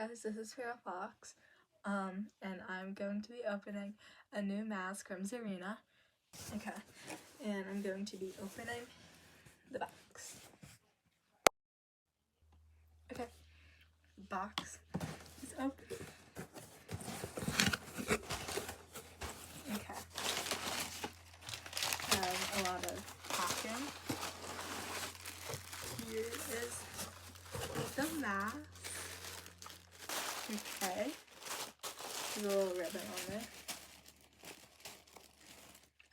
guys, this is Farrah Fox, and I'm going to be opening a new mask from THERIAN. Okay, and I'm going to be opening the box. Okay, the box is open. Okay, a lot of packing. Here is the mask. Okay, there's a little ribbon on it.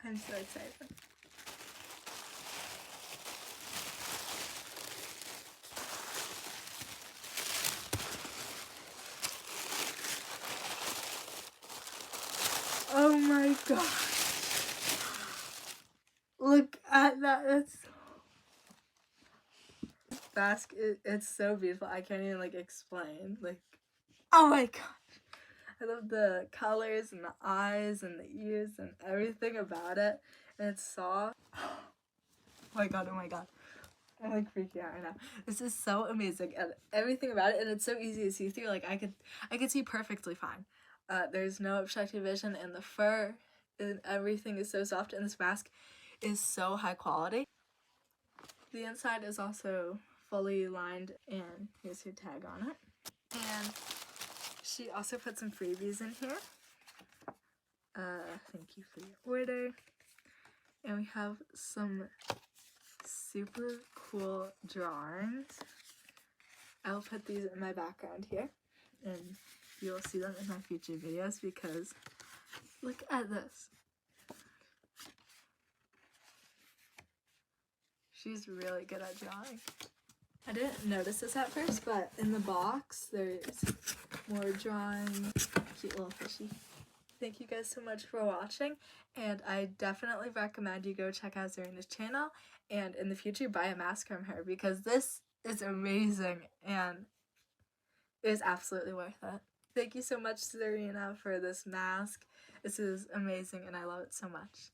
I'm so excited. Oh my gosh. Look at that. It's mask. It's so beautiful. I can't even explain. Oh my gosh. I love the colors and the eyes and the ears and everything about it. And it's soft. Oh my god, oh my god. I'm freaking out right now. This is so amazing and everything about it, and it's so easy to see through. I could see perfectly fine. There's no obstructive vision, and the fur and everything is so soft, and this mask is so high quality. The inside is also fully lined, and here's your tag on it. And she also put some freebies in here. Thank you for your order. And we have some super cool drawings. I'll put these in my background here, and you'll see them in my future videos because look at this. She's really good at drawing. I didn't notice this at first, but in the box there's more drawings. Cute little fishy. Thank you guys so much for watching, and I definitely recommend you go check out THERIAN's channel and in the future buy a mask from her because this is amazing and it is absolutely worth it. Thank you so much, THERIAN, for this mask. This is amazing and I love it so much.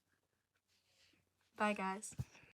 Bye guys.